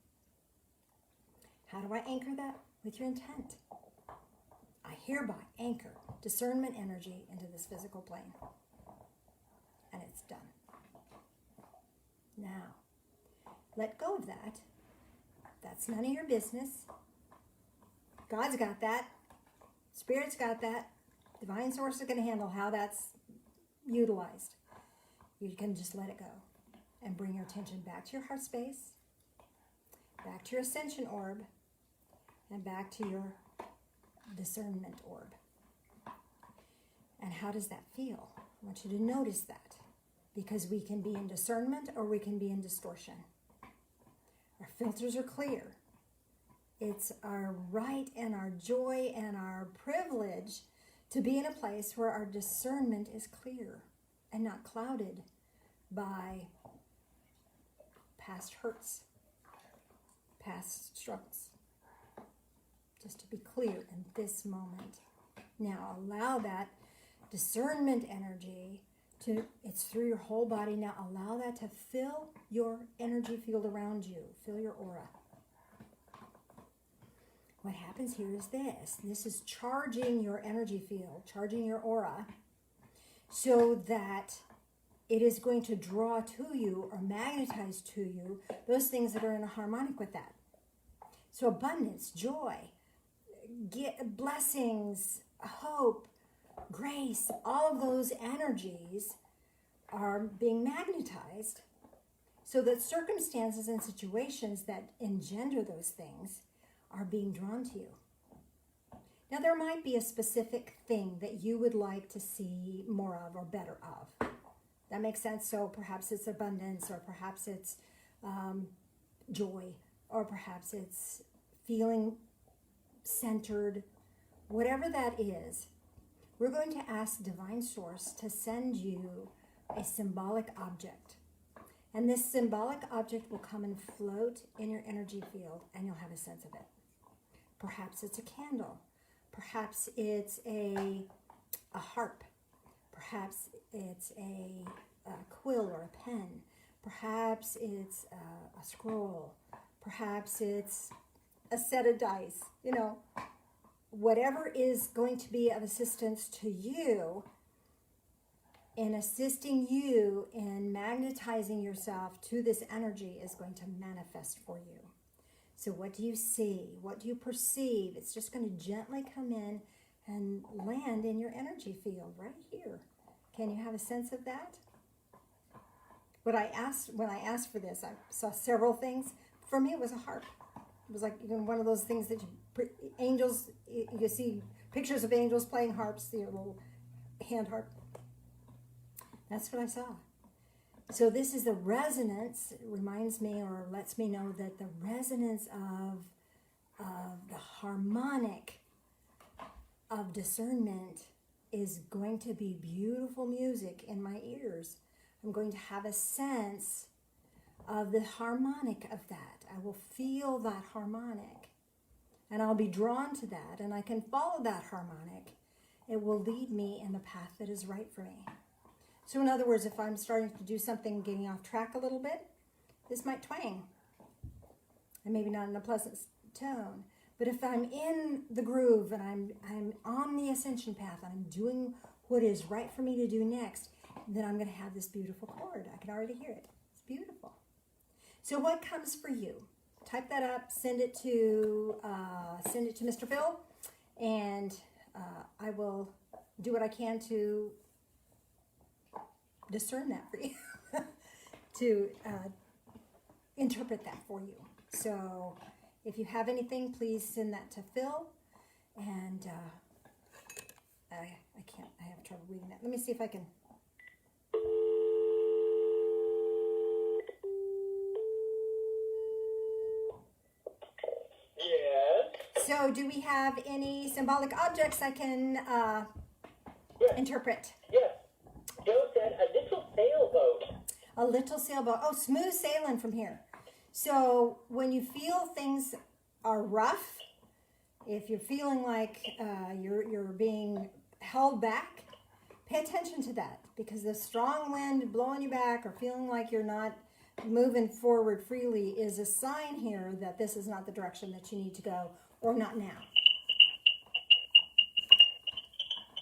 How do I anchor that? With your intent. I hereby anchor discernment energy into this physical plane. And it's done. Now, let go of that. That's none of your business. God's got that. Spirit's got that. Divine Source is going to handle how that's utilized. You can just let it go and bring your attention back to your heart space, back to your ascension orb, and back to your discernment orb. And how does that feel? I want you to notice that, because we can be in discernment or we can be in distortion. Our filters are clear. It's our right and our joy and our privilege to be in a place where our discernment is clear and not clouded by past hurts, past struggles. Just to be clear in this moment. Now allow that discernment energy it's through your whole body. Now allow that to fill your energy field around you, fill your aura. What happens here is this. This is charging your energy field, charging your aura, so that it is going to draw to you or magnetize to you those things that are in a harmonic with that. So abundance, joy, blessings, hope, grace, all of those energies are being magnetized so that circumstances and situations that engender those things are being drawn to you. Now, there might be a specific thing that you would like to see more of or better of. That makes sense? So perhaps it's abundance, or perhaps it's joy, or perhaps it's feeling centered. Whatever that is, we're going to ask Divine Source to send you a symbolic object. And this symbolic object will come and float in your energy field, and you'll have a sense of it. Perhaps it's a candle. Perhaps it's a harp. Perhaps it's a quill or a pen. Perhaps it's a scroll. Perhaps it's a set of dice. You know, whatever is going to be of assistance to you in assisting you in magnetizing yourself to this energy is going to manifest for you. So what do you see? What do you perceive? It's just going to gently come in and land in your energy field right here. Can you have a sense of that? When I asked for this, I saw several things. For me, it was a harp. It was like one of those things that angels, you see pictures of angels playing harps, the little hand harp. That's what I saw. So this is the resonance. It reminds me or lets me know that the resonance of the harmonic of discernment is going to be beautiful music in my ears. I'm going to have a sense of the harmonic of that. I will feel that harmonic, and I'll be drawn to that, and I can follow that harmonic. It will lead me in the path that is right for me. So in other words, if I'm starting to do something getting off track a little bit, this might twang. And maybe not in a pleasant tone. But if I'm in the groove and I'm on the ascension path and I'm doing what is right for me to do next, then I'm going to have this beautiful chord. I can already hear it. It's beautiful. So what comes for you? Type that up, send it to Mr. Phill, and I will do what I can to discern that for you, to interpret that for you. So if you have anything, please send that to Phil. And I have trouble reading that. Let me see if I can. Yes. So do we have any symbolic objects I can Yes. interpret? Yes. Joe said a little sailboat. A little sailboat. Oh, smooth sailing from here. So when you feel things are rough, if you're feeling like you're being held back, pay attention to that, because the strong wind blowing you back or feeling like you're not moving forward freely is a sign here that this is not the direction that you need to go, or not now.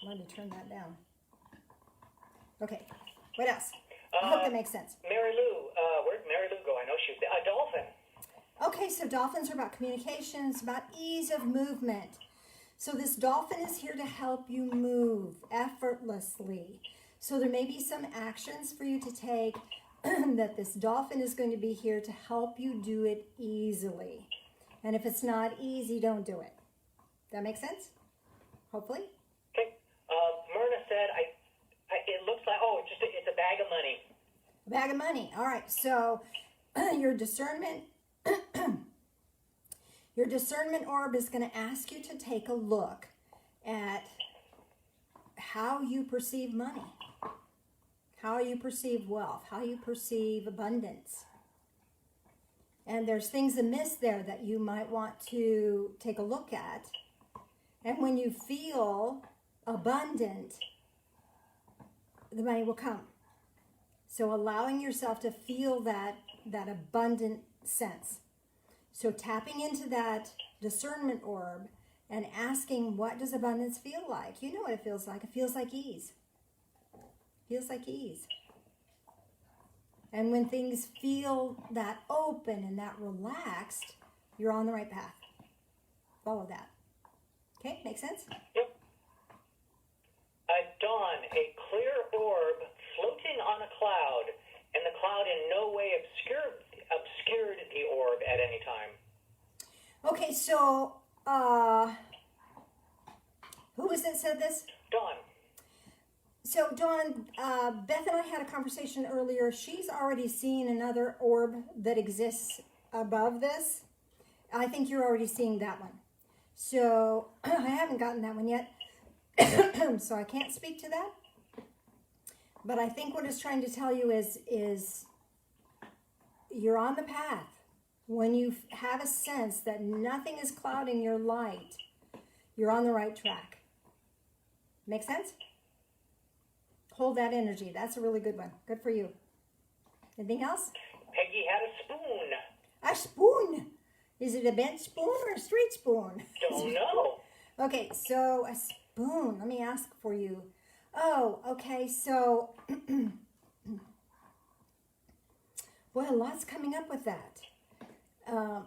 Let me turn that down. Okay, what else? I hope that makes sense. Mary Lou, where'd Mary Lou go? I know she's a dolphin. Okay, so dolphins are about communication. It's about ease of movement. So this dolphin is here to help you move effortlessly. So there may be some actions for you to take that this dolphin is going to be here to help you do it easily. And if it's not easy, don't do it. That make sense? Hopefully. Okay. Myrna said, it looks like, it's a bag of money. A bag of money. All right. So your discernment, Your discernment orb is going to ask you to take a look at how you perceive money, how you perceive wealth, how you perceive abundance. And there's things amiss there that you might want to take a look at. And when you feel abundant, the money will come. So allowing yourself to feel that abundant sense. So tapping into that discernment orb and asking, what does abundance feel like? You know what it feels like. It feels like ease. It feels like ease. And when things feel that open and that relaxed, you're on the right path. Follow that. Okay, make sense? Yep. Dawn, a clear orb floating on a cloud, and the cloud in no way obscured the orb at any time. Okay, so who was it said this? Dawn. So Dawn, Beth and I had a conversation earlier. She's already seen another orb that exists above this. I think you're already seeing that one. So I haven't gotten that one yet. So I can't speak to that. But I think what it's trying to tell you is you're on the path. When you have a sense that nothing is clouding your light, you're on the right track. Make sense? Hold that energy. That's a really good one. Good for you. Anything else? Peggy had a spoon. A spoon. Is it a bench spoon or a street spoon? Don't know. Okay, so a spoon. Let me ask for you. Oh, okay, so boy, a lot's coming up with that. I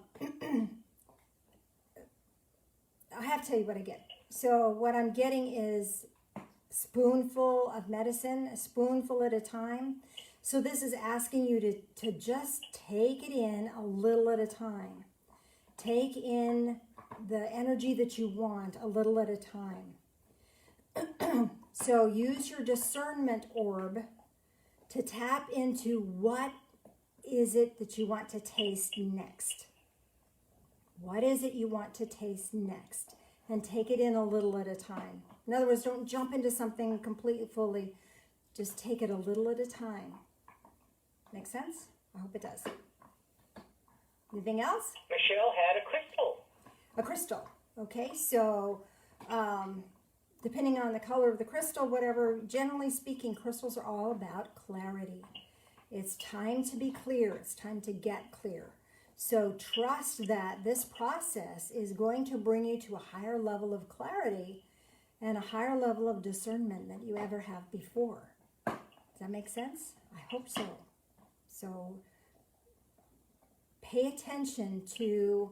have to tell you what I get. So what I'm getting is spoonful of medicine, a spoonful at a time. So this is asking you to just take it in a little at a time. Take in the energy that you want a little at a time. So use your discernment orb to tap into what is it that you want to taste next. What is it you want to taste next? And take it in a little at a time. In other words, don't jump into something completely fully. Just take it a little at a time. Make sense? I hope it does. Anything else? Michelle had a crystal. A crystal. Okay, so depending on the color of the crystal, whatever, generally speaking, crystals are all about clarity. It's time to be clear. It's time to get clear. So trust that this process is going to bring you to a higher level of clarity and a higher level of discernment than you ever have before. Does that make sense? I hope so. So pay attention to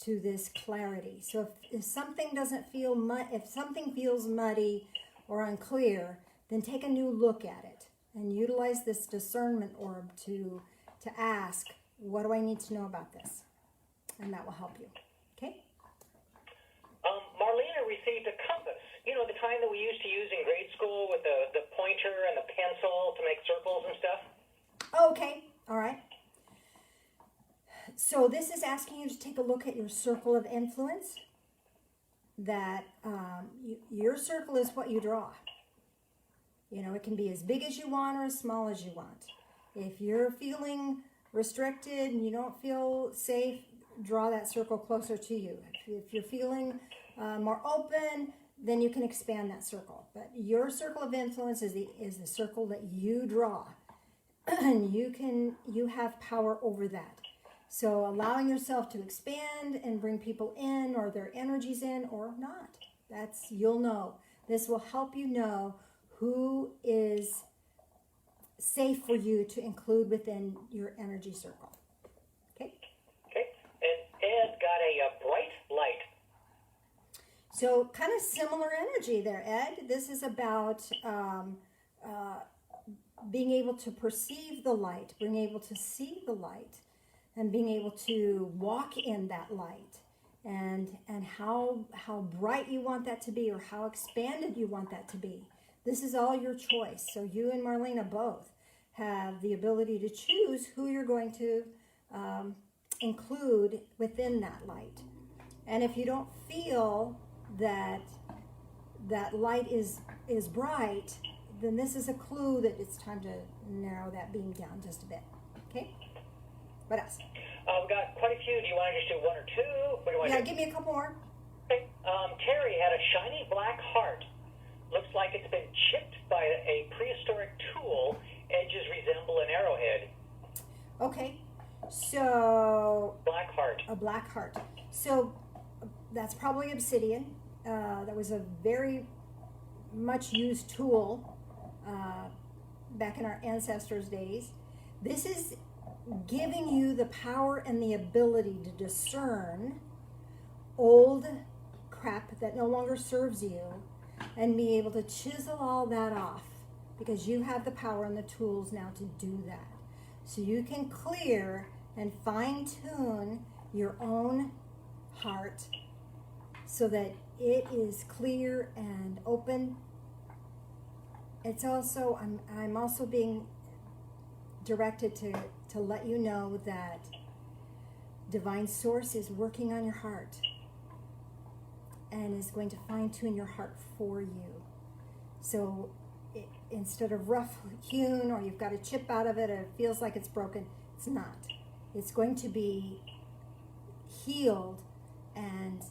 this clarity. So if something doesn't feel if something feels muddy or unclear, then take a new look at it and utilize this discernment orb to ask, what do I need to know about this? And that will help you. Okay? Marlena received a compass. You know, the kind that we used to use in grade school with the pointer and the pencil to make circles and stuff? Okay. All right. So this is asking you to take a look at your circle of influence. That your circle is what you draw. You know, it can be as big as you want or as small as you want. If you're feeling restricted and you don't feel safe, draw that circle closer to you. If you're feeling more open, then you can expand that circle. But your circle of influence is the circle that you draw. And you have power over that. So allowing yourself to expand and bring people in or their energies in or not, you'll know. This will help you know who is safe for you to include within your energy circle. Okay? Okay. And Ed got a bright light. So kind of similar energy there, Ed. This is about being able to perceive the light, being able to see the light, and being able to walk in that light, and how bright you want that to be or how expanded you want that to be. This is all your choice. So you and Marlena both have the ability to choose who you're going to include within that light. And if you don't feel that that light is bright, then this is a clue that it's time to narrow that beam down just a bit. Okay? What else? We've got quite a few. Do you want to just do one or two? What do you want Yeah, to do? give me a couple more. Okay. Terry had a shiny black heart. Looks like it's been chipped by a prehistoric tool. Edges resemble an arrowhead. Okay. So Black heart. a black heart. So that's probably obsidian. That was a very much used tool back in our ancestors' days. This is giving you the power and the ability to discern old crap that no longer serves you and be able to chisel all that off, because you have the power and the tools now to do that. So you can clear and fine-tune your own heart so that it is clear and open. It's also, I'm also being directed to let you know that Divine Source is working on your heart and is going to fine-tune your heart for you. So instead of rough hewn, or you've got a chip out of it and it feels like it's broken, it's not. It's going to be healed and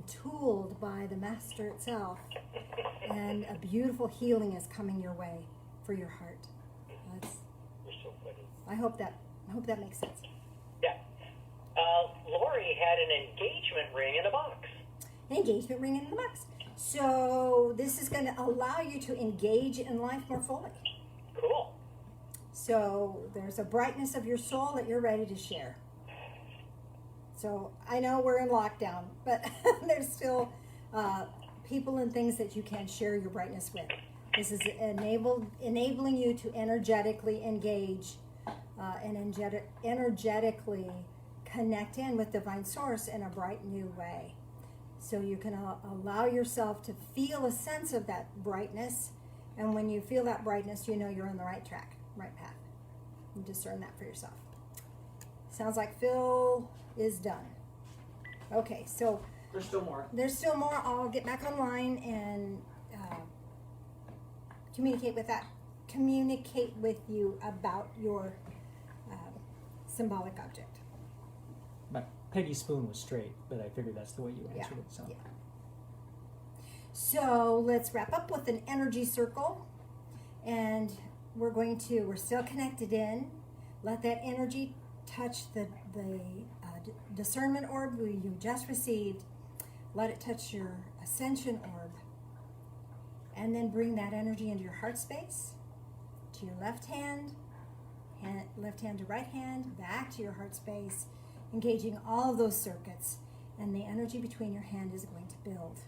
tooled by the Master itself, and a beautiful healing is coming your way for your heart. You're so funny. I hope that makes sense. Yeah. Lori had an engagement ring in a box. An engagement ring in the box. So this is going to allow you to engage in life more fully. Cool. So there's a brightness of your soul that you're ready to share. So I know we're in lockdown, but there's still people and things that you can share your brightness with. This is enabling you to energetically engage and energetically connect in with Divine Source in a bright new way. So you can allow yourself to feel a sense of that brightness, and when you feel that brightness, you know you're on the right track, right path. You discern that for yourself. Sounds like Phil is done. Okay, so There's still more. there's still more. I'll get back online and communicate with you about your symbolic object. My Peggy's spoon was straight, but I figured that's the way you answered it. So. Yeah. So let's wrap up with an energy circle, and we're still connected in. Let that energy touch the discernment orb you just received. Let it touch your ascension orb, and then bring that energy into your heart space, to your left hand to right hand, back to your heart space, engaging all of those circuits, and the energy between your hand is going to build.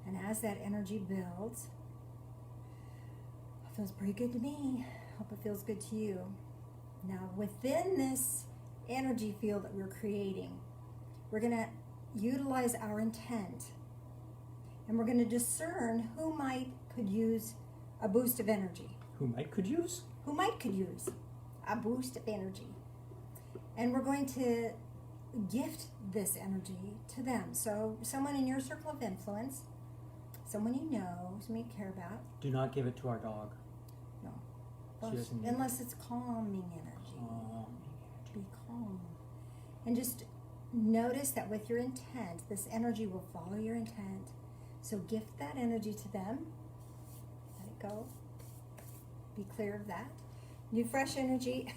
And as that energy builds, it feels pretty good to me. Hope it feels good to you. Now, within this energy field that we're creating, we're going to utilize our intent, and we're going to discern who could use a boost of energy. Who could use A boost of energy. And we're going to gift this energy to them. So someone in your circle of influence, someone you know, someone you care about. Do not give it to our dog. No. She doesn't need Unless it's calming energy. Be calm. And just notice that with your intent, this energy will follow your intent. So gift that energy to them. Let it go. Be clear of that. New fresh energy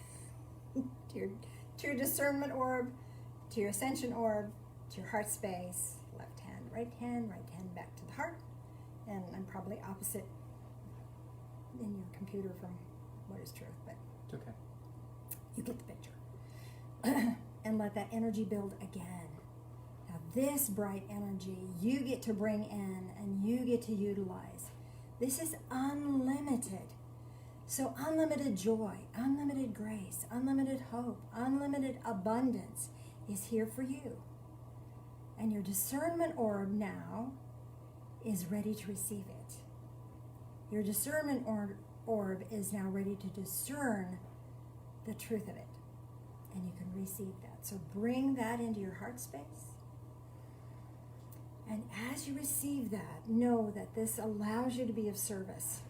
to your discernment orb, to your ascension orb, to your heart space. Left hand, right hand back to the heart. And I'm probably opposite in your computer from what is truth, but It's okay. you get the picture. And let that energy build again. Now this bright energy you get to bring in and you get to utilize. This is unlimited. So unlimited joy, unlimited grace, unlimited hope, unlimited abundance is here for you. And your discernment orb now is ready to receive it. Your discernment orb is now ready to discern the truth of it. And you can receive that. So bring that into your heart space. And as you receive that, know that this allows you to be of service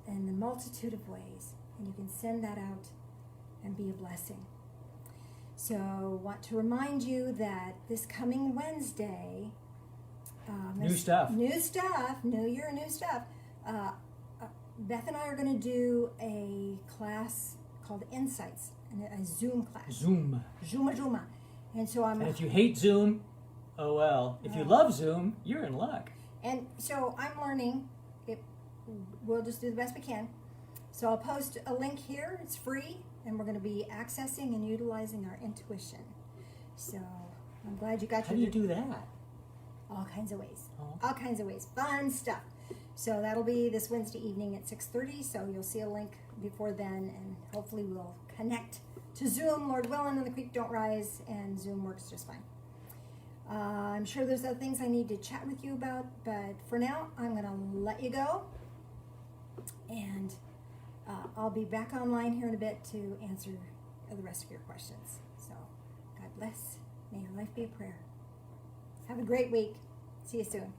in a multitude of ways. And you can send that out and be a blessing. So want to remind you that this coming Wednesday, New stuff. new year, new stuff. Beth and I are going to do a class called Insights, a Zoom class. Zoom. Zuma. And so And if you hate Zoom, oh well. If you love Zoom, you're in luck. And so I'm learning. We'll just do the best we can. So I'll post a link here. It's free, and we're going to be accessing and utilizing our intuition. So I'm glad you got How do you do that? all kinds of ways. Oh. All kinds of ways. Fun stuff. So that'll be this Wednesday evening at 6:30. So you'll see a link before then, and hopefully we'll connect to Zoom, Lord willing, and the creek don't rise, and Zoom works just fine. I'm sure there's other things I need to chat with you about, but for now, I'm going to let you go. And I'll be back online here in a bit to answer the rest of your questions. So God bless. May your life be a prayer. Have a great week. See you soon.